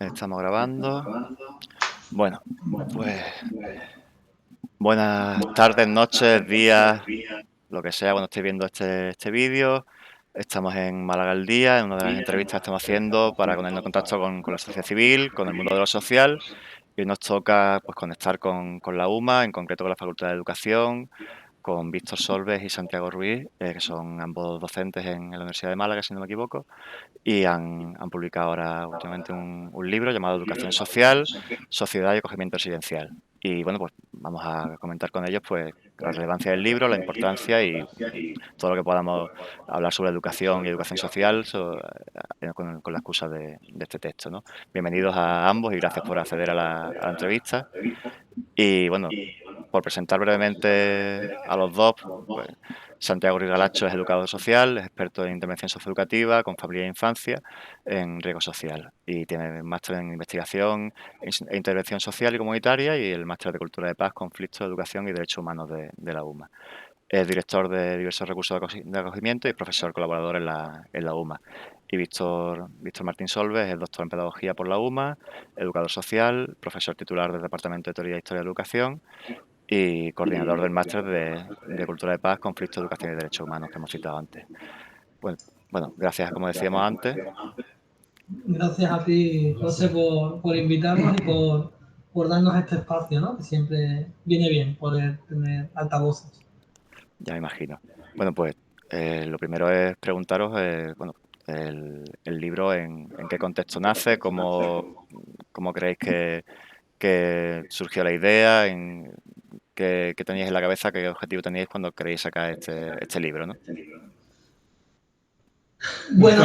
Estamos grabando. Bueno, pues buenas tardes, noches, días, lo que sea cuando estéis viendo este vídeo. Estamos en Málaga al Día, en una de las entrevistas que estamos haciendo para ponernos en contacto con la sociedad civil, con el mundo de lo social. Y hoy nos toca pues conectar con la UMA, en concreto con la Facultad de Educación, con Víctor Solves y Santiago Ruiz, que son ambos docentes en la Universidad de Málaga, si no me equivoco. Y han publicado ahora últimamente un libro llamado Educación Social, Sociedad y Acogimiento Residencial. Y bueno, pues vamos a comentar con ellos pues la relevancia del libro, la importancia y todo lo que podamos hablar sobre educación y educación social con la excusa de este texto, ¿no? Bienvenidos a ambos y gracias por acceder a la entrevista. Y bueno, por presentar brevemente a los dos, pues Santiago Ruiz Galacho es educador social, es experto en intervención socioeducativa con familia e infancia en riesgo social y tiene máster en investigación e intervención social y comunitaria y el máster de cultura de paz, conflicto, educación y derechos humanos de la UMA. Es director de diversos recursos de acogimiento y profesor colaborador en la UMA. Y Víctor Martín Solves es doctor en pedagogía por la UMA, educador social, profesor titular del Departamento de Teoría e Historia de la Educación y coordinador del máster de Cultura de Paz, Conflicto, Educación y Derechos Humanos que hemos citado antes. Bueno, gracias, como decíamos antes. Gracias a ti, José, por invitarnos y por darnos este espacio, ¿no? Que siempre viene bien poder tener altavoces. Ya me imagino. Bueno, pues lo primero es preguntaros, bueno, el libro en qué contexto nace, cómo creéis que surgió la idea, qué teníais en la cabeza, qué objetivo teníais cuando queréis sacar este libro, ¿no? Bueno,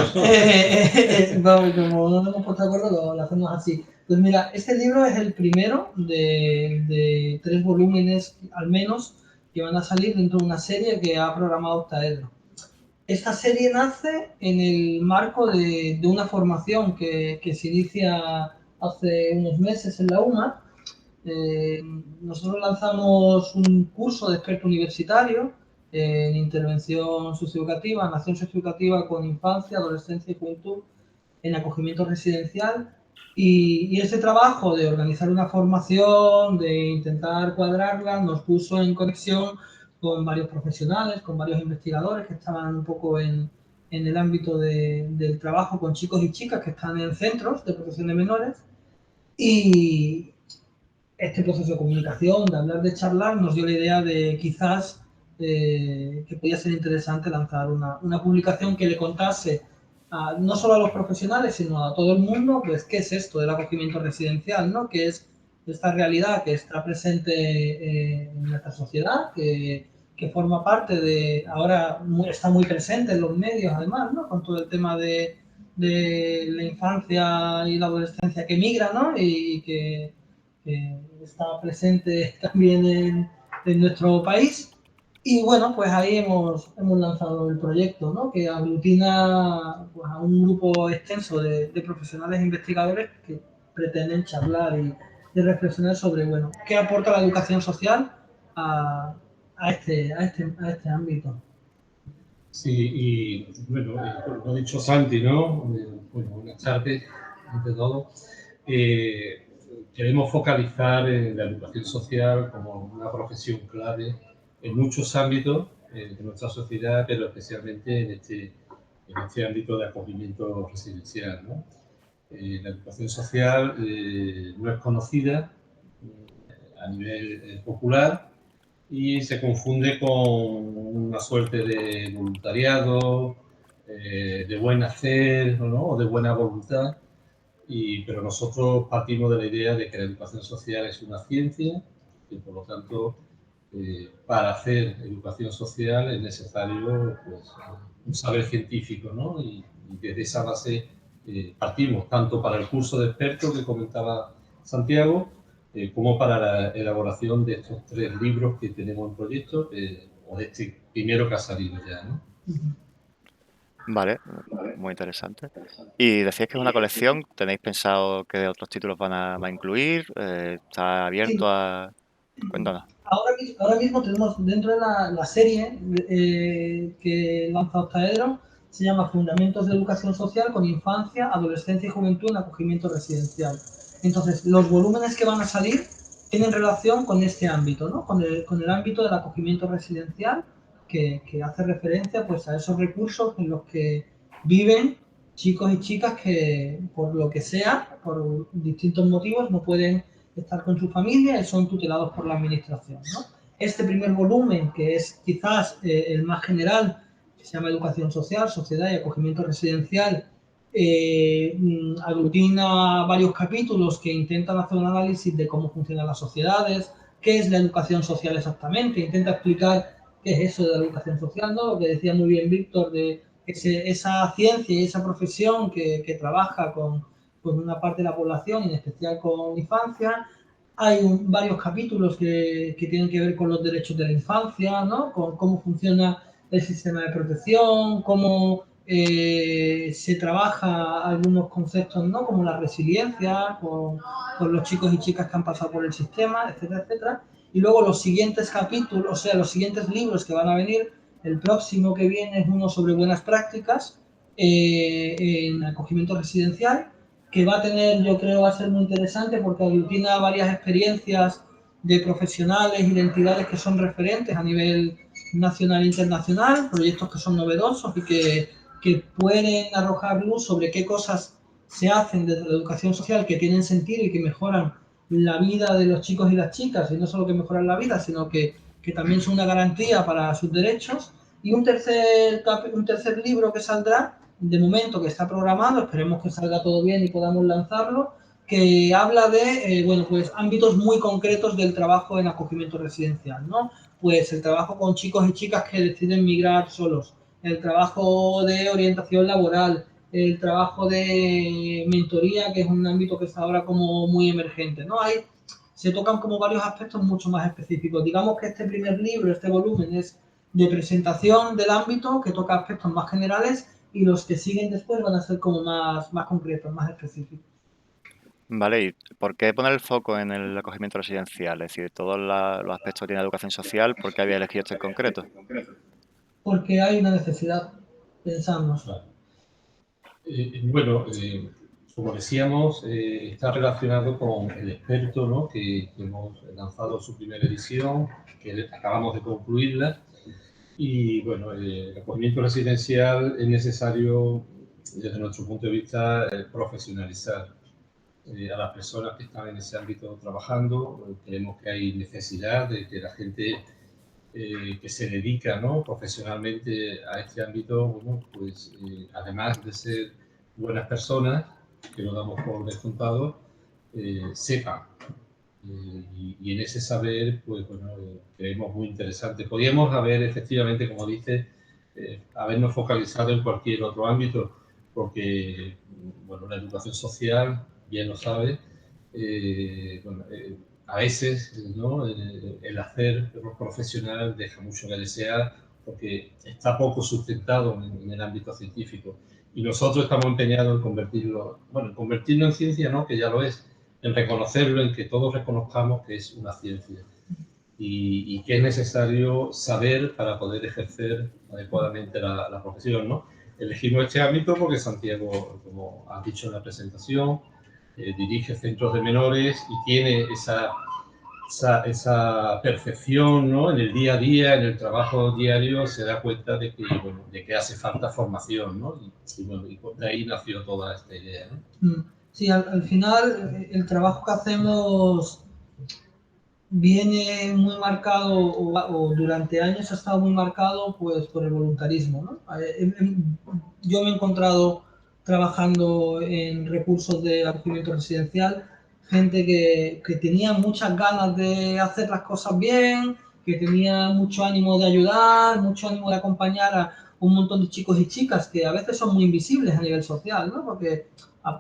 vamos, como no nos hemos puesto de acuerdo, lo hacemos así. Pues mira, este libro es el primero de 3 volúmenes, al menos, que van a salir dentro de una serie que ha programado Octaedro. Esta serie nace en el marco de una formación que se inicia hace unos meses en la UMA. Nosotros lanzamos un curso de experto universitario en intervención socioeducativa, nación socioeducativa con infancia, adolescencia y juventud en acogimiento residencial. Y ese trabajo de organizar una formación, de intentar cuadrarla, nos puso en conexión con varios profesionales, con varios investigadores que estaban un poco en el ámbito del trabajo con chicos y chicas que están en centros de protección de menores. Y este proceso de comunicación, de hablar, de charlar, nos dio la idea de quizás que podía ser interesante lanzar una publicación que le contase no solo a los profesionales, sino a todo el mundo, pues qué es esto del acogimiento residencial, ¿no? ¿Qué es esta realidad que está presente en nuestra sociedad, que forma parte de, ahora está muy presente en los medios además, ¿no? Con todo el tema de la infancia y la adolescencia que migra, ¿no? Y que está presente también en nuestro país. Y bueno, pues ahí hemos lanzado el proyecto, ¿no? Que aglutina pues, a un grupo extenso de profesionales e investigadores que pretenden charlar y reflexionar sobre, bueno, qué aporta la educación social a este ámbito. Sí, y bueno, lo ha dicho Santi, ¿no? Bueno, buenas tardes, ante todo. Queremos focalizar en la educación social como una profesión clave en muchos ámbitos de nuestra sociedad, pero especialmente en este ámbito de acogimiento residencial, ¿no? La educación social no es conocida a nivel popular y se confunde con una suerte de voluntariado, de buen hacer, ¿no? O de buena voluntad. Pero nosotros partimos de la idea de que la educación social es una ciencia y por lo tanto para hacer educación social es necesario pues, un saber científico, ¿no? Y desde esa base partimos tanto para el curso de expertos que comentaba Santiago como para la elaboración de estos 3 libros que tenemos en proyecto o de este primero que ha salido ya, ¿no? Vale, muy interesante. Y decíais que es una colección, ¿tenéis pensado qué otros títulos va a incluir? ¿Está abierto Sí, a...? Cuéntanos. ahora mismo tenemos dentro de la serie que lanza Octaedro, se llama Fundamentos de Educación Social con Infancia, Adolescencia y Juventud en Acogimiento Residencial. Entonces, los volúmenes que van a salir tienen relación con este ámbito, ¿no? Con el ámbito del acogimiento residencial, que hace referencia pues, a esos recursos en los que viven chicos y chicas que, por lo que sea, por distintos motivos, no pueden estar con su familia y son tutelados por la administración, ¿no? Este primer volumen, que es quizás el más general, que se llama Educación Social, Sociedad y Acogimiento Residencial, aglutina varios capítulos que intentan hacer un análisis de cómo funcionan las sociedades, qué es la educación social exactamente, intenta explicar qué es eso de la educación social, ¿no? Lo que decía muy bien Víctor, de esa ciencia y esa profesión que trabaja con una parte de la población, en especial con infancia. Hay varios capítulos que tienen que ver con los derechos de la infancia, ¿no? Con cómo funciona el sistema de protección, cómo se trabaja algunos conceptos, ¿no? Como la resiliencia con los chicos y chicas que han pasado por el sistema, etcétera, etcétera. Y luego los siguientes capítulos, o sea, los siguientes libros que van a venir, el próximo que viene es uno sobre buenas prácticas en acogimiento residencial, que va a tener, yo creo, va a ser muy interesante porque aglutina varias experiencias de profesionales y de entidades que son referentes a nivel nacional e internacional, proyectos que son novedosos y que pueden arrojar luz sobre qué cosas se hacen desde la educación social que tienen sentido y que mejoran la vida de los chicos y las chicas, y no solo que mejoran la vida, sino que también son una garantía para sus derechos. Y un tercer libro que saldrá, de momento que está programado, esperemos que salga todo bien y podamos lanzarlo, que habla de bueno, pues ámbitos muy concretos del trabajo en acogimiento residencial, ¿no? Pues el trabajo con chicos y chicas que deciden migrar solos, el trabajo de orientación laboral, el trabajo de mentoría, que es un ámbito que está ahora como muy emergente, ¿no? Se tocan como varios aspectos mucho más específicos. Digamos que este primer libro, este volumen, es de presentación del ámbito, que toca aspectos más generales, y los que siguen después van a ser como más concretos, más específicos. Vale, ¿y por qué poner el foco en el acogimiento residencial? Es decir, todos los aspectos que tiene educación social, ¿por qué había elegido este en concreto? Porque hay una necesidad, pensamos. Claro. Bueno, como decíamos, está relacionado con el experto, ¿no? que hemos lanzado su primera edición, que acabamos de concluirla. Y bueno, el acogimiento residencial es necesario, desde nuestro punto de vista, profesionalizar a las personas que están en ese ámbito trabajando. Creemos que hay necesidad de que la gente que se dedica, ¿no?, profesionalmente a este ámbito, bueno, pues además de ser buenas personas, que lo damos por descontado, sepan. Y en ese saber, pues bueno, creemos muy interesante. Podríamos haber, efectivamente, como dice, habernos focalizado en cualquier otro ámbito, porque, bueno, la educación social, bien lo sabe, bueno, a veces, ¿no?, el hacer profesional deja mucho que desear porque está poco sustentado en el ámbito científico. Y nosotros estamos empeñados en convertirlo, bueno, en convertirlo en ciencia, ¿no?, que ya lo es, en reconocerlo, en que todos reconozcamos que es una ciencia y que es necesario saber para poder ejercer adecuadamente la profesión, ¿no? Elegimos este ámbito porque Santiago, como has dicho en la presentación, dirige centros de menores y tiene esa percepción, ¿no?, en el día a día, en el trabajo diario, se da cuenta de que, bueno, de que hace falta formación, ¿no? Y bueno, y de ahí nació toda esta idea, ¿no? Sí, al final el trabajo que hacemos viene muy marcado o durante años ha estado muy marcado pues por el voluntarismo, ¿no? Yo me he encontrado trabajando en recursos de acogimiento residencial gente que tenía muchas ganas de hacer las cosas bien, que tenía mucho ánimo de ayudar, mucho ánimo de acompañar a un montón de chicos y chicas que a veces son muy invisibles a nivel social, ¿no? Porque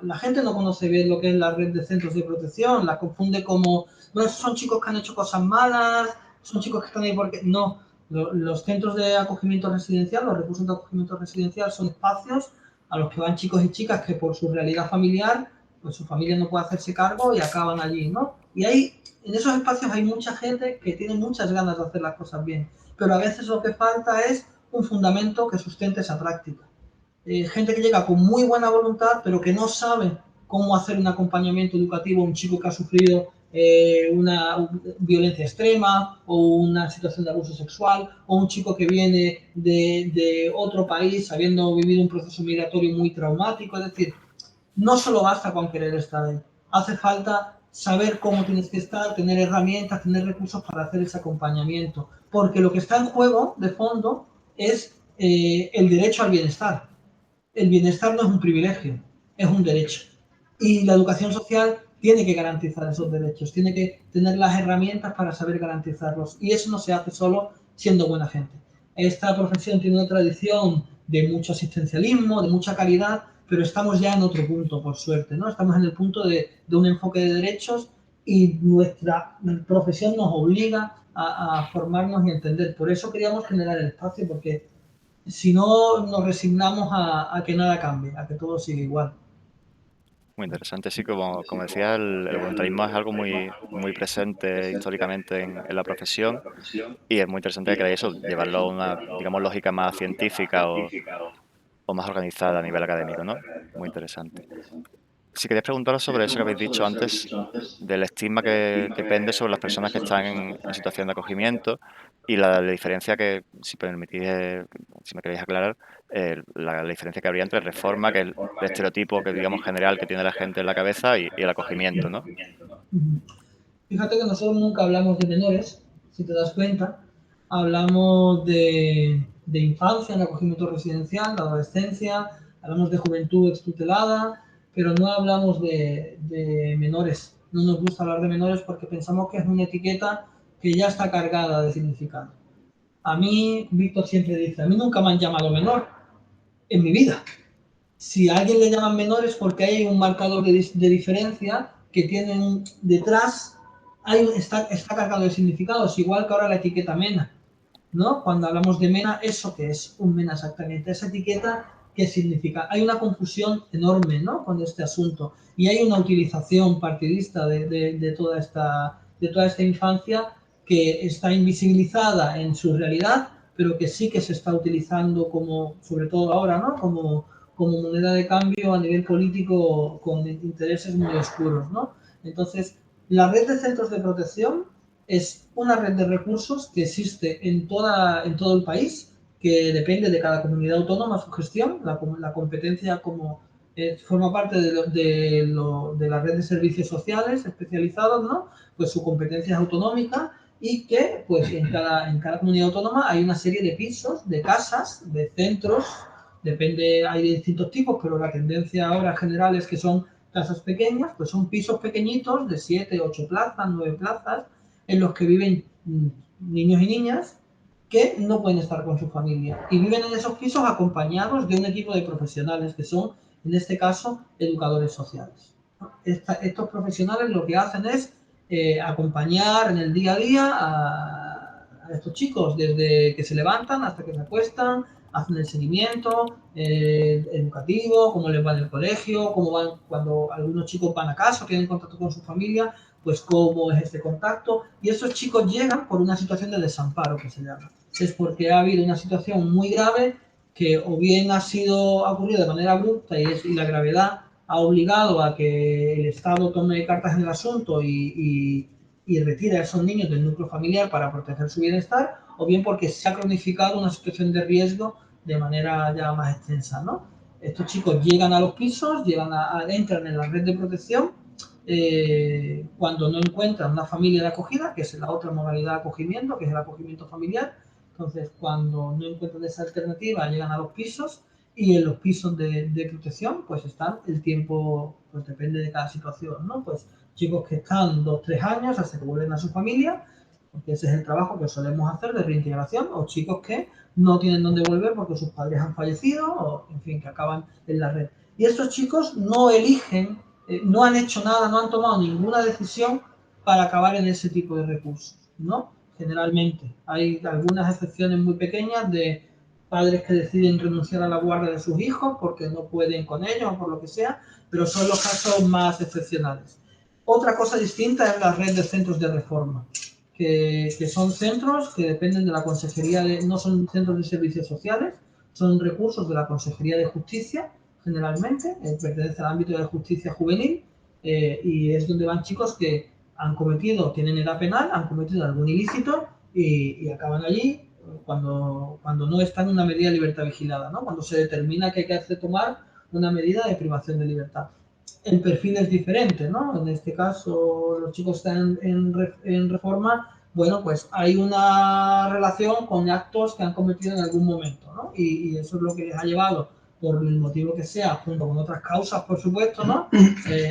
la gente no conoce bien lo que es la red de centros de protección, la confunde como, bueno, esos son chicos que han hecho cosas malas, son chicos que están ahí porque... No, los centros de acogimiento residencial, los recursos de acogimiento residencial son espacios a los que van chicos y chicas que por su realidad familiar, pues su familia no puede hacerse cargo y acaban allí, ¿no? Y en esos espacios hay mucha gente que tiene muchas ganas de hacer las cosas bien, pero a veces lo que falta es un fundamento que sustente esa práctica. gente que llega con muy buena voluntad, pero que no sabe cómo hacer un acompañamiento educativo a un chico que ha sufrido una violencia extrema o una situación de abuso sexual, o un chico que viene de otro país habiendo vivido un proceso migratorio muy traumático. Es decir, no solo basta con querer estar ahí, hace falta saber cómo tienes que estar, tener herramientas, tener recursos para hacer ese acompañamiento, porque lo que está en juego de fondo es el derecho al bienestar. El bienestar no es un privilegio, es un derecho. Y la educación social tiene que garantizar esos derechos, tiene que tener las herramientas para saber garantizarlos. Y eso no se hace solo siendo buena gente. Esta profesión tiene una tradición de mucho asistencialismo, de mucha calidad, pero estamos ya en otro punto, por suerte, ¿no? Estamos en el punto de un enfoque de derechos y nuestra profesión nos obliga a formarnos y a entender. Por eso queríamos generar el espacio, porque si no nos resignamos a que nada cambie, a que todo siga igual. Muy interesante, sí, como decía, el voluntarismo es algo muy presente históricamente en la profesión, y es muy interesante que queráis eso, llevarlo a una, digamos, lógica más científica o más organizada a nivel académico, ¿no? Muy interesante. Si queréis preguntaros sobre eso que habéis dicho antes, del estigma que pende sobre las personas que están en situación de acogimiento, y la diferencia que, si permitís, si me queréis aclarar, la diferencia que habría entre reforma, que es el estereotipo que, digamos, general que tiene la gente en la cabeza, y el acogimiento, ¿no? Fíjate que nosotros nunca hablamos de menores, si te das cuenta. Hablamos de infancia en acogimiento residencial, de adolescencia, hablamos de juventud extutelada, pero no hablamos de menores. No nos gusta hablar de menores porque pensamos que es una etiqueta que ya está cargada de significado. A mí, Víctor siempre dice, a mí nunca me han llamado menor en mi vida. Si a alguien le llaman menores porque hay un marcador de diferencia que tienen detrás, está cargado de significados, igual que ahora la etiqueta MENA, ¿no? Cuando hablamos de MENA, ¿eso qué es? Un MENA exactamente, esa etiqueta, ¿qué significa? Hay una confusión enorme, ¿no? Con este asunto, y hay una utilización partidista de toda esta infancia que está invisibilizada en su realidad, pero que sí que se está utilizando como, sobre todo ahora, ¿no? Como moneda de cambio a nivel político con intereses muy oscuros, ¿no? Entonces, la red de centros de protección es una red de recursos que existe en todo el país, que depende de cada comunidad autónoma su gestión, la competencia como forma parte de la red de servicios sociales especializados, ¿no? Pues su competencia es autonómica, y que pues en cada comunidad autónoma hay una serie de pisos, de casas, de centros, depende, hay de distintos tipos, pero la tendencia ahora general es que son casas pequeñas, pues son pisos pequeñitos de 7, 8 plazas, 9 plazas, en los que viven niños y niñas que no pueden estar con su familia, y viven en esos pisos acompañados de un equipo de profesionales que son, en este caso, educadores sociales. Estos profesionales lo que hacen es acompañar en el día a día a estos chicos, desde que se levantan hasta que se acuestan, hacen el seguimiento educativo, cómo les va en el colegio, cómo van cuando algunos chicos van a casa, tienen contacto con su familia, pues cómo es este contacto. Y esos chicos llegan por una situación de desamparo, que se llama. Es porque ha habido una situación muy grave que o bien ha ocurrido de manera abrupta y la gravedad ha obligado a que el Estado tome cartas en el asunto y retire a esos niños del núcleo familiar para proteger su bienestar, o bien porque se ha cronificado una situación de riesgo de manera ya más extensa, ¿no? Estos chicos llegan a los pisos, entran en la red de protección cuando no encuentran una familia de acogida, que es la otra modalidad de acogimiento, que es el acogimiento familiar. Entonces, cuando no encuentran esa alternativa, llegan a los pisos, y en los pisos de protección, pues están el tiempo, pues depende de cada situación, ¿no? Pues chicos que están 2, 3 años hasta que vuelven a su familia, porque ese es el trabajo que solemos hacer de reintegración, o chicos que no tienen dónde volver porque sus padres han fallecido, o en fin, que acaban en la red. Y estos chicos no eligen, no han hecho nada, no han tomado ninguna decisión para acabar en ese tipo de recursos, ¿no? Generalmente. Hay algunas excepciones muy pequeñas de padres que deciden renunciar a la guardia de sus hijos porque no pueden con ellos o por lo que sea, pero son los casos más excepcionales. Otra cosa distinta es la red de centros de reforma, que son centros que dependen de la consejería, no son centros de servicios sociales, Son recursos de la Consejería de Justicia, generalmente, pertenece al ámbito de la justicia juvenil, y es donde van chicos que tienen edad penal, han cometido algún ilícito y acaban allí cuando no están en una medida de libertad vigilada, ¿no? Cuando se determina que hay que hacer tomar una medida de privación de libertad. El perfil es diferente, ¿no? En este caso, los chicos están en reforma, bueno, pues hay una relación con actos que han cometido en algún momento, ¿no? Y eso es lo que les ha llevado, por el motivo que sea, junto con otras causas, por supuesto, ¿no?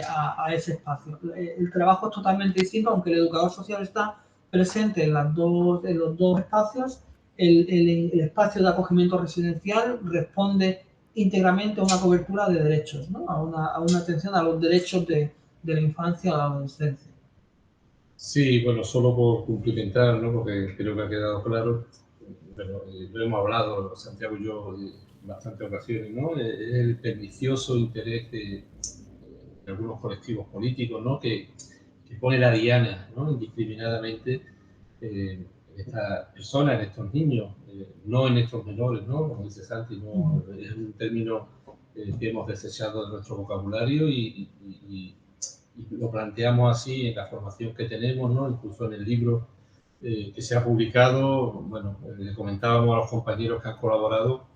A ese espacio. El trabajo es totalmente distinto, aunque el educador social está presente en los dos espacios. El espacio de acogimiento residencial responde íntegramente a una cobertura de derechos, ¿no? A una atención a los derechos de la infancia o la adolescencia. Sí, bueno, solo por cumplimentar, ¿no? Porque creo que ha quedado claro, pero lo hemos hablado, Santiago y yo, en bastantes ocasiones, ¿no? Es el pernicioso interés de algunos colectivos políticos, ¿no? Que pone la diana, ¿no? Indiscriminadamente en estas personas, en estos niños, no en estos menores, ¿no? Como dice Santi, no, es un término que hemos desechado de nuestro vocabulario y lo planteamos así en la formación que tenemos, ¿no? Incluso en el libro que se ha publicado, bueno, le comentábamos a los compañeros que han colaborado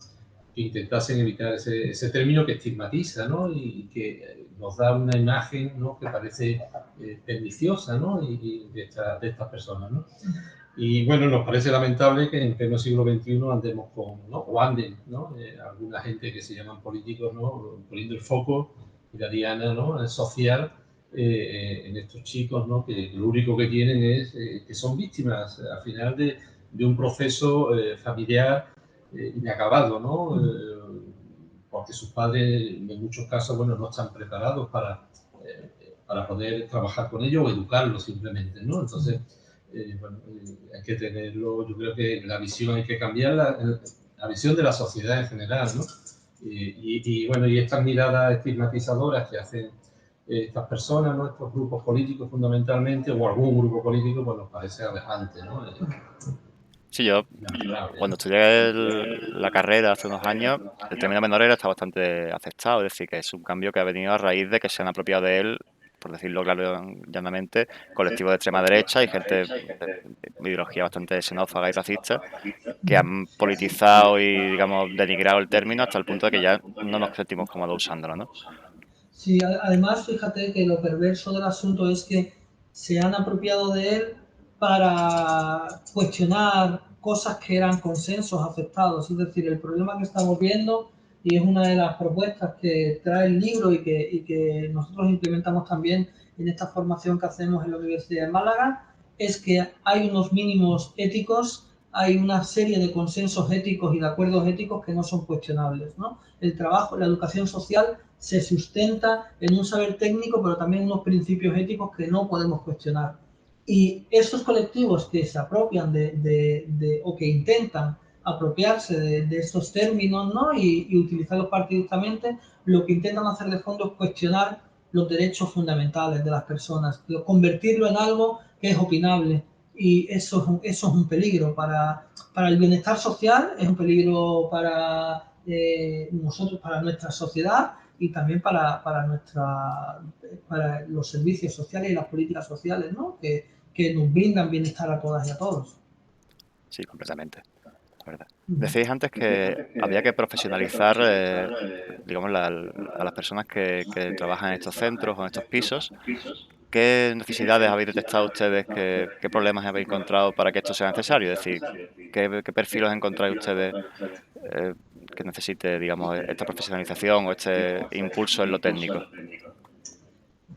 que intentasen evitar ese término que estigmatiza, ¿no? Y que nos da una imagen, ¿no? Que parece perniciosa, ¿no? Y de estas personas, ¿no? Y bueno, nos parece lamentable que en pleno siglo XXI andemos con, ¿no? O anden, ¿no? Alguna gente que se llaman políticos, ¿no? Poniendo el foco y la diana, ¿no? Social en estos chicos, ¿no? Que lo único que tienen es que son víctimas al final de un proceso familiar inacabado, ¿no? Porque sus padres en muchos casos, bueno, no están preparados para poder trabajar con ellos o educarlos simplemente, ¿no? Entonces, bueno, hay que tenerlo, yo creo que la visión hay que cambiarla, la visión de la sociedad en general, ¿no? Y bueno, y estas miradas estigmatizadoras que hacen estas personas, ¿no? Estos grupos políticos fundamentalmente, o algún grupo político, pues nos parece aberrante, ¿no? Sí, yo cuando estudié la carrera hace unos años, el término menor está bastante aceptado, es decir, que es un cambio que ha venido a raíz de que se han apropiado de él, por decirlo claro y llanamente, colectivos de extrema derecha y gente de ideología bastante xenófoba y racista, que han politizado y, digamos, denigrado el término hasta el punto de que ya no nos sentimos cómodos usándolo, ¿no? Sí, además, fíjate que lo perverso del asunto es que se han apropiado de él para cuestionar cosas que eran consensos aceptados. Es decir, el problema que estamos viendo, y es una de las propuestas que trae el libro y que nosotros implementamos también en esta formación que hacemos en la Universidad de Málaga, es que hay unos mínimos éticos, hay una serie de consensos éticos y de acuerdos éticos que no son cuestionables, ¿no? El trabajo, la educación social se sustenta en un saber técnico, pero también en unos principios éticos que no podemos cuestionar. Y esos colectivos que se apropian o que intentan apropiarse de estos términos, ¿no? y utilizarlos partidistamente, lo que intentan hacer de fondo es cuestionar los derechos fundamentales de las personas, convertirlo en algo que es opinable. Y eso es un peligro para el bienestar social, es un peligro para nosotros, para nuestra sociedad y también para los servicios sociales y las políticas sociales, ¿no? que nos brindan bienestar a todas y a todos. Sí, completamente. ¿Verdad? Decíais antes que había que profesionalizar, digamos, a las personas que trabajan en estos centros o en estos pisos. ¿Qué necesidades habéis detectado ustedes? ¿Qué problemas habéis encontrado para que esto sea necesario? Es decir, ¿qué perfiles encontráis ustedes eh, que necesite, digamos, esta profesionalización o este impulso en lo técnico?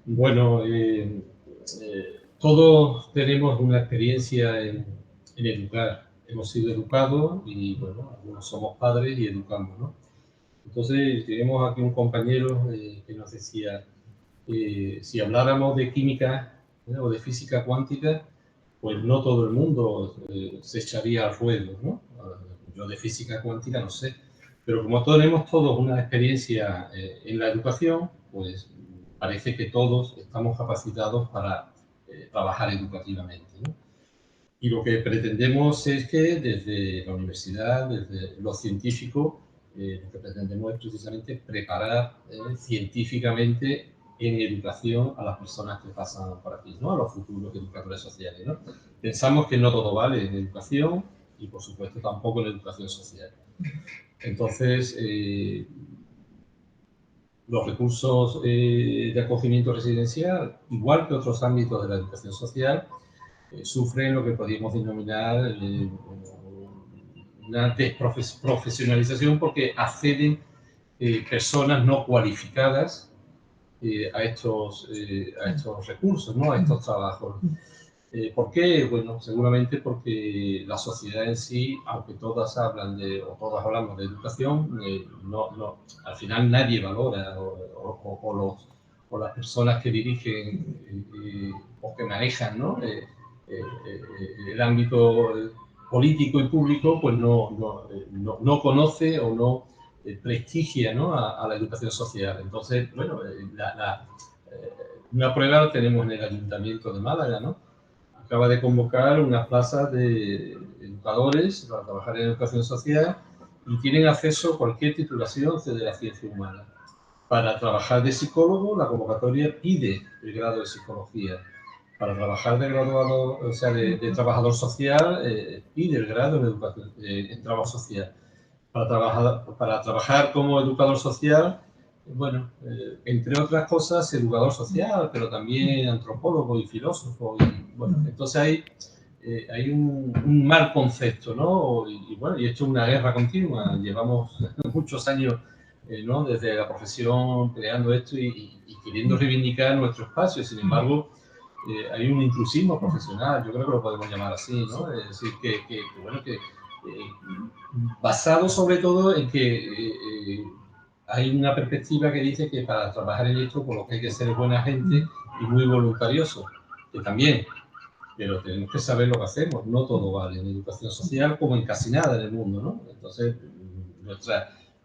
Bueno, todos tenemos una experiencia en educar. Hemos sido educados y, bueno, algunos somos padres y educamos, ¿no? Entonces, tenemos aquí un compañero que nos decía, si habláramos de química o de física cuántica, pues no todo el mundo se echaría al ruedo, ¿no? Yo de física cuántica no sé, pero como tenemos todos una experiencia en la educación, pues parece que todos estamos capacitados para trabajar educativamente, ¿no? Y lo que pretendemos es que desde la universidad, desde los científicos, lo que pretendemos es precisamente preparar científicamente en educación a las personas que pasan por aquí, ¿no? A los futuros educadores sociales, ¿no? Pensamos que no todo vale en educación y, por supuesto, tampoco en educación social. Entonces, los recursos de acogimiento residencial, igual que otros ámbitos de la educación social, sufren lo que podríamos denominar una desprofesionalización, porque acceden personas no cualificadas a estos recursos, ¿no? A estos trabajos. ¿Por qué? Bueno, seguramente porque la sociedad en sí, aunque todas hablan o todas hablamos de educación, al final nadie valora, o las personas que dirigen o que manejan, ¿no? El ámbito político y público, pues no conoce o no prestigia, ¿no? a la educación social. Entonces, bueno, una prueba la tenemos en el Ayuntamiento de Málaga, ¿no? Acaba de convocar unas plazas de educadores para trabajar en educación social y tienen acceso a cualquier titulación de la ciencia humana. Para trabajar de psicólogo, la convocatoria pide el grado de psicología. Para trabajar de graduado, o sea, de trabajador social, pide el grado en trabajo social. Para trabajar como educador social, bueno, entre otras cosas, educador social, pero también antropólogo y filósofo. Y, bueno, entonces hay un mal concepto, ¿no? Y bueno, y esto es una guerra continua. Llevamos muchos años, ¿no? Desde la profesión creando esto y queriendo reivindicar nuestro espacio. Sin embargo, hay un intrusismo profesional, yo creo que lo podemos llamar así, ¿no? Es decir, basado sobre todo en que hay una perspectiva que dice que para trabajar en esto, por lo que hay que ser buena gente y muy voluntarioso, que también, pero tenemos que saber lo que hacemos, no todo vale en educación social como en casi nada en el mundo, ¿no? Entonces,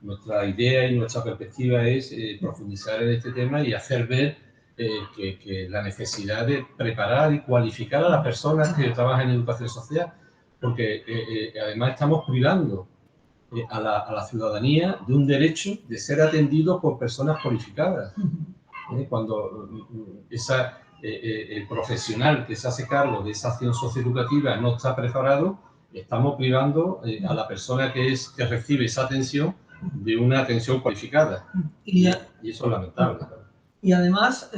nuestra idea y nuestra perspectiva es profundizar en este tema y hacer ver que la necesidad de preparar y cualificar a las personas que trabajan en educación social, porque además estamos privando a la ciudadanía de un derecho de ser atendido por personas cualificadas. Cuando el profesional que se hace cargo de esa acción socioeducativa no está preparado, estamos privando a la persona que recibe esa atención de una atención cualificada. Y eso es lamentable. Y además,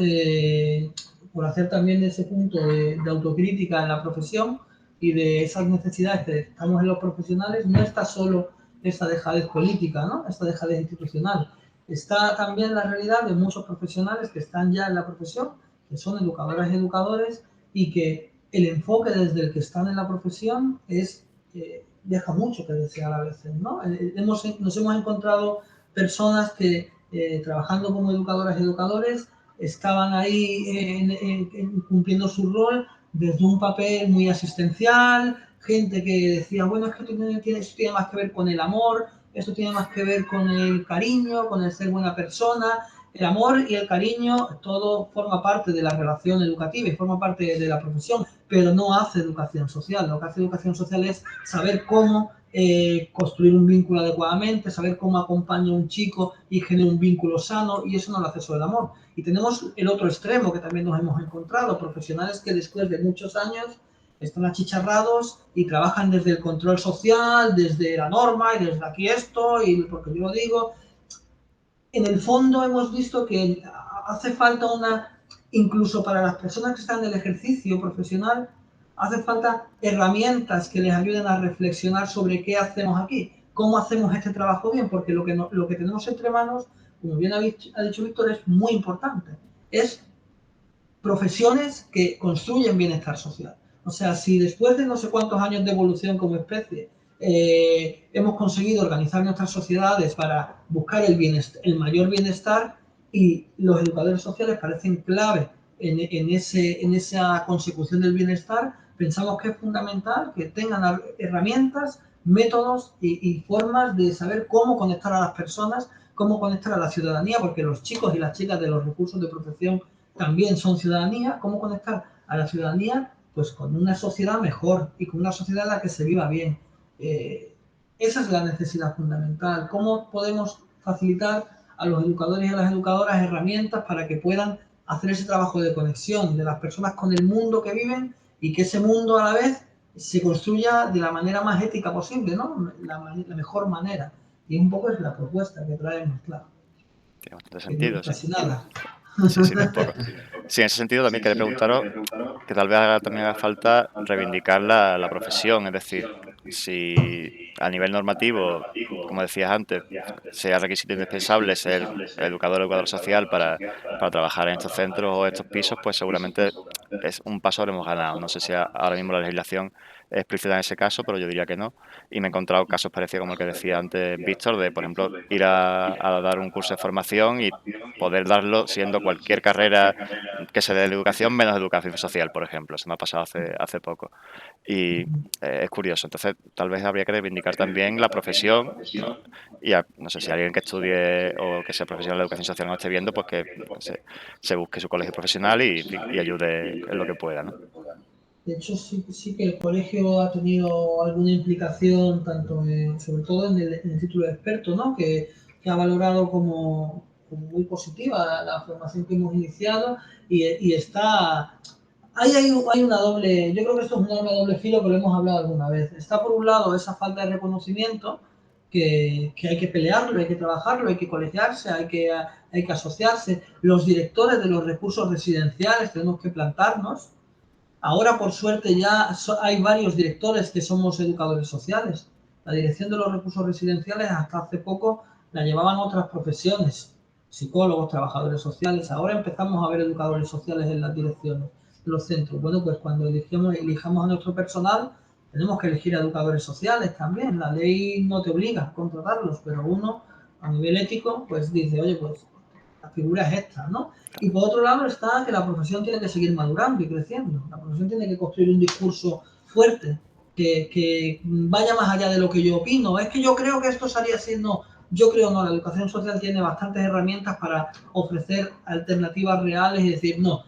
por hacer también ese punto de autocrítica en la profesión y de esas necesidades que estamos en los profesionales, no está solo esta dejadez política, ¿no? Esta dejadez institucional. Está también la realidad de muchos profesionales que están ya en la profesión, que son educadoras y educadores, y que el enfoque desde el que están en la profesión deja mucho que desear a veces, ¿no? Nos hemos encontrado personas que trabajando como educadoras y educadores estaban ahí cumpliendo su rol desde un papel muy asistencial, gente que decía, bueno, es que esto tiene más que ver con el amor, esto tiene más que ver con el cariño, con el ser buena persona. El amor y el cariño, todo forma parte de la relación educativa y forma parte de la profesión, pero no hace educación social. Lo que hace educación social es saber cómo construir un vínculo adecuadamente, saber cómo acompaña a un chico y genera un vínculo sano, y eso no lo hace solo el amor. Y tenemos el otro extremo que también nos hemos encontrado, profesionales que después de muchos años están achicharrados y trabajan desde el control social, desde la norma y desde aquí esto, y porque yo lo digo. En el fondo hemos visto que hace falta incluso para las personas que están en el ejercicio profesional, hace falta herramientas que les ayuden a reflexionar sobre qué hacemos aquí, cómo hacemos este trabajo bien, porque lo que tenemos entre manos, como bien ha dicho Víctor, es muy importante. Es profesiones que construyen bienestar social. O sea, si después de no sé cuántos años de evolución como especie hemos conseguido organizar nuestras sociedades para buscar el mayor bienestar, y los educadores sociales parecen clave en esa consecución del bienestar, pensamos que es fundamental que tengan herramientas, métodos y formas de saber cómo conectar a las personas, cómo conectar a la ciudadanía, porque los chicos y las chicas de los recursos de protección también son ciudadanía, cómo conectar a la ciudadanía pues con una sociedad mejor y con una sociedad en la que se viva bien. Esa es la necesidad fundamental. ¿Cómo podemos facilitar a los educadores y a las educadoras herramientas para que puedan hacer ese trabajo de conexión de las personas con el mundo que viven y que ese mundo a la vez se construya de la manera más ética posible, ¿no? La mejor manera. Y un poco es la propuesta que traemos, claro. Tiene bastante Que no sentido, es sí. casi nada. Sí, sí, tampoco. Sí, en ese sentido también quería preguntaros que tal vez también haga falta reivindicar la profesión, es decir, si a nivel normativo, como decías antes, sea requisito indispensable ser educador o educador social para trabajar en estos centros o estos pisos, pues seguramente es un paso habremos ganado. No sé si ahora mismo la legislación es explícita en ese caso, pero yo diría que no. Y me he encontrado casos parecidos como el que decía antes Víctor, de, por ejemplo, ir a dar un curso de formación y poder darlo siendo cualquier carrera que se dé de educación menos educación social, por ejemplo. Eso me ha pasado hace poco. Y es curioso. Entonces, tal vez habría que reivindicar también la profesión, ¿no? Y no sé si alguien que estudie o que sea profesional de educación social no esté viendo, pues que se busque su colegio profesional y, en fin, y ayude en lo que pueda, ¿no? De hecho, sí que el colegio ha tenido alguna implicación, tanto sobre todo en el título de experto, ¿no? Que ha valorado como muy positiva la formación que hemos iniciado y está... Hay una doble, yo creo que esto es un arma de doble filo que lo hemos hablado alguna vez. Está por un lado esa falta de reconocimiento que hay que pelearlo, hay que trabajarlo, hay que colegiarse, hay que asociarse. Los directores de los recursos residenciales tenemos que plantarnos. Ahora, por suerte, ya hay varios directores que somos educadores sociales. La dirección de los recursos residenciales hasta hace poco la llevaban otras profesiones, psicólogos, trabajadores sociales. Ahora empezamos a ver educadores sociales en las direcciones de los centros. Bueno, pues cuando elijamos a nuestro personal, tenemos que elegir a educadores sociales también. La ley no te obliga a contratarlos, pero uno, a nivel ético, pues dice, oye, pues la figura es esta, ¿no? Y por otro lado está que la profesión tiene que seguir madurando y creciendo. La profesión tiene que construir un discurso fuerte, que vaya más allá de lo que yo opino. Es que yo creo que esto estaría siendo... Yo creo no, la educación social tiene bastantes herramientas para ofrecer alternativas reales y decir, no,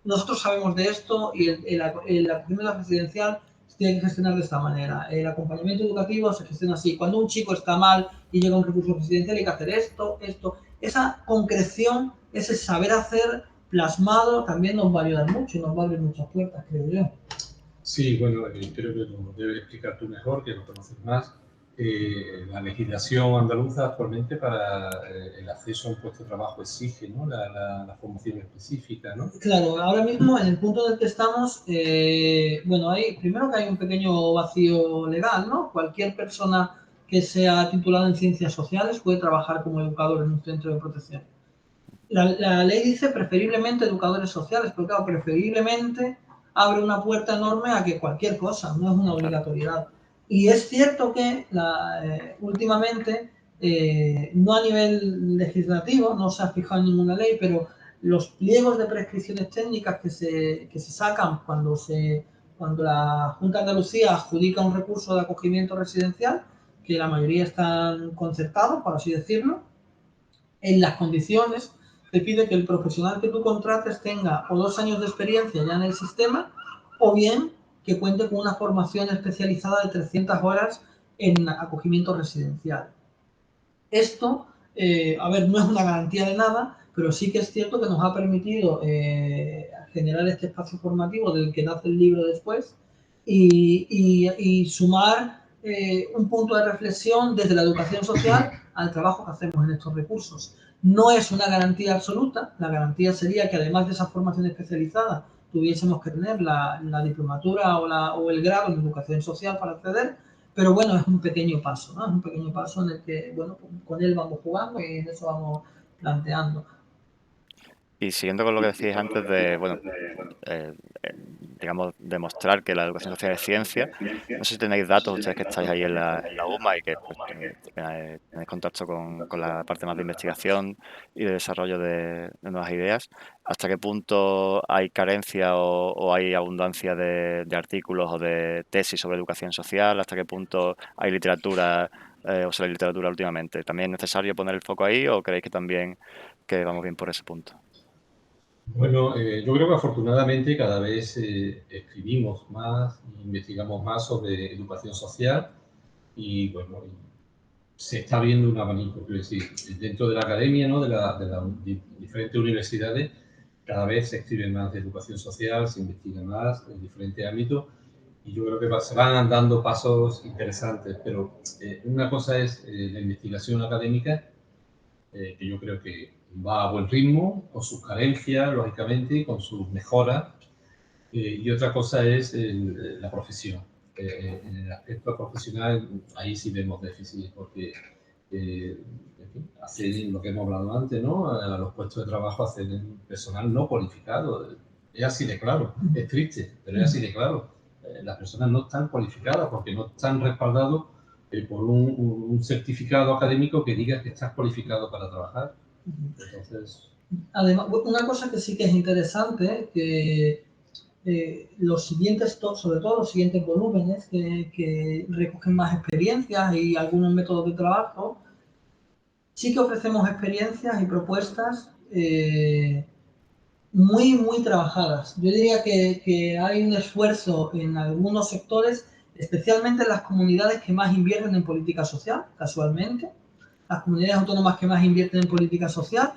nosotros sabemos de esto y el acogimiento residencial se tiene que gestionar de esta manera. El acompañamiento educativo se gestiona así. Cuando un chico está mal y llega a un recurso residencial hay que hacer esto, esto. Esa concreción, ese saber hacer plasmado también nos va a ayudar mucho y nos va a abrir muchas puertas, creo yo. Sí, bueno, creo que lo debes explicar tú mejor, que lo conoces más. La legislación andaluza actualmente para el acceso a un puesto de trabajo exige, ¿no? la formación específica, ¿no? Claro, ahora mismo en el punto en el que estamos, bueno, primero que hay un pequeño vacío legal, ¿no? Cualquier persona que sea titulada en ciencias sociales puede trabajar como educador en un centro de protección. La ley dice preferiblemente educadores sociales, pero claro, preferiblemente abre una puerta enorme a que cualquier cosa, no es una obligatoriedad. Y es cierto que últimamente, no a nivel legislativo, no se ha fijado en ninguna ley, pero los pliegos de prescripciones técnicas que se sacan cuando la Junta de Andalucía adjudica un recurso de acogimiento residencial, que la mayoría están concertados, por así decirlo, en las condiciones te pide que el profesional que tú contrates tenga o 2 años de experiencia ya en el sistema o bien que cuente con una formación especializada de 300 horas en acogimiento residencial. Esto, a ver, no es una garantía de nada, pero sí que es cierto que nos ha permitido generar este espacio formativo del que nace el libro después y sumar un punto de reflexión desde la educación social al trabajo que hacemos en estos recursos. No es una garantía absoluta, la garantía sería que además de esa formación especializada tuviésemos que tener la diplomatura o el grado en educación social para acceder, pero bueno, es un pequeño paso, ¿no? Es un pequeño paso en el que, bueno, con él vamos jugando y en eso vamos planteando. Y siguiendo con lo que decíais antes de, bueno, eh, digamos, demostrar que la educación social es ciencia. No sé si tenéis datos, ustedes que estáis ahí en la UMA y que pues, tenéis contacto con la parte más de investigación y de desarrollo de nuevas ideas. ¿Hasta qué punto hay carencia o hay abundancia de artículos o de tesis sobre educación social? ¿Hasta qué punto hay literatura o sobre literatura últimamente? ¿También es necesario poner el foco ahí o creéis que también que vamos bien por ese punto? Bueno, yo creo que afortunadamente cada vez escribimos más e investigamos más sobre educación social. y bueno, se está viendo un abanico, quiero decir, dentro de la academia, ¿no? de las diferentes universidades, cada vez se escribe más de educación social, se investiga más en diferentes ámbitos, y yo creo que se van dando pasos interesantes, pero una cosa es la investigación académica, que yo creo que va a buen ritmo, con sus carencias, lógicamente, con sus mejoras, y otra cosa es la profesión. En el aspecto profesional, ahí sí vemos déficit, porque en fin, acceden, lo que hemos hablado antes, ¿no? A los puestos de trabajo acceden personal no cualificado. Es así de claro, es triste, pero es así de claro. Las personas no están cualificadas porque no están respaldados por un certificado académico que diga que estás cualificado para trabajar. Entonces... Además, una cosa que sí que es interesante, que los siguientes, sobre todo los siguientes volúmenes que recogen más experiencias y algunos métodos de trabajo, sí que ofrecemos experiencias y propuestas muy trabajadas. Yo diría que hay un esfuerzo en algunos sectores, especialmente en las comunidades que más invierten en política social, casualmente. Las comunidades autónomas que más invierten en política social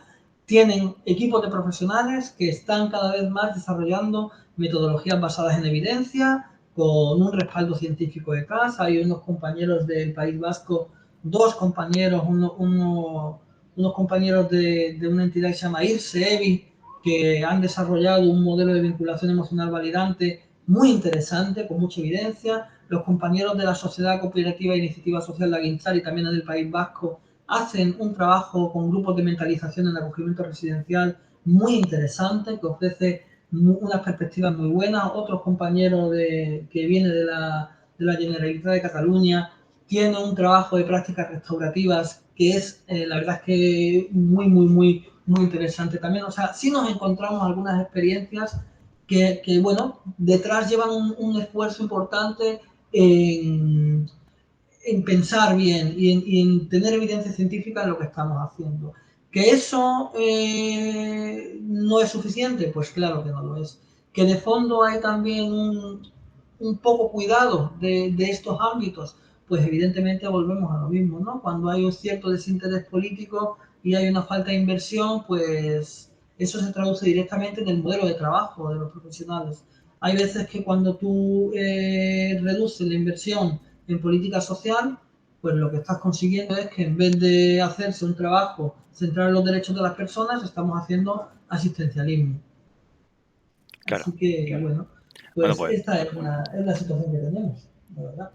tienen equipos de profesionales que están cada vez más desarrollando metodologías basadas en evidencia, con un respaldo científico de casa. Hay unos compañeros del País Vasco, dos compañeros, unos compañeros de una entidad que se llama IRSE, EVI, que han desarrollado un modelo de vinculación emocional validante muy interesante, con mucha evidencia. Los compañeros de la Sociedad Cooperativa e Iniciativa Social de Aguinchar y también del País Vasco hacen un trabajo con grupos de mentalización en acogimiento residencial muy interesante, que ofrece unas perspectivas muy buenas. Otros compañeros que viene de la Generalitat de Cataluña tiene un trabajo de prácticas restaurativas que es, la verdad es que muy interesante también. O sea, sí nos encontramos algunas experiencias que bueno, detrás llevan un esfuerzo importante en pensar bien y en tener evidencia científica en lo que estamos haciendo. ¿Que eso no es suficiente? Pues claro que no lo es. ¿Que de fondo hay también un poco cuidado de estos ámbitos? Pues evidentemente volvemos a lo mismo, ¿no? Cuando hay un cierto desinterés político y hay una falta de inversión, pues eso se traduce directamente en el modelo de trabajo de los profesionales. Hay veces que cuando tú reduces la inversión en política social, pues lo que estás consiguiendo es que en vez de hacerse un trabajo centrado en los derechos de las personas, estamos haciendo asistencialismo. Claro. Así que, bueno, Bueno, pues pues esta es la situación que tenemos, la verdad.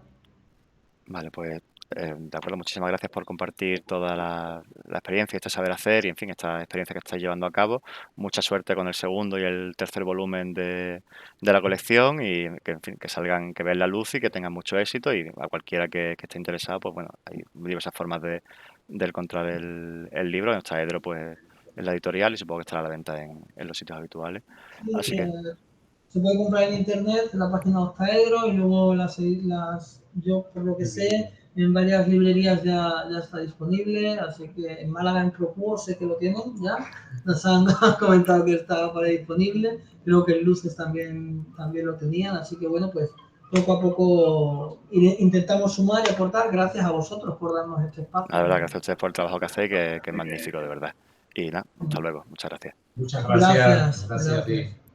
vale, pues de acuerdo, muchísimas gracias por compartir toda la experiencia, este saber hacer y, en fin, esta experiencia que estáis llevando a cabo. Mucha suerte con el segundo y el tercer volumen de la colección y que, en fin, que salgan, que vean la luz y que tengan mucho éxito, y a cualquiera que esté interesado, pues bueno, hay diversas formas de encontrar el libro. En Ostaedro, pues en la editorial, y supongo que estará a la venta en los sitios habituales. Sí, Así que se puede comprar en internet, en la página de Ostaedro, y luego yo por lo que sé, en varias librerías ya está disponible, así que en Málaga en Procuo sé que lo tienen ya, nos han comentado que estaba por ahí disponible, creo que en Luces también lo tenían, así que bueno, pues poco a poco intentamos sumar y aportar, gracias a vosotros por darnos este espacio. la verdad, gracias a ustedes por el trabajo que hacéis, que es magnífico, de verdad. Y nada, hasta luego, muchas gracias. Muchas gracias. Gracias. Gracias a ti.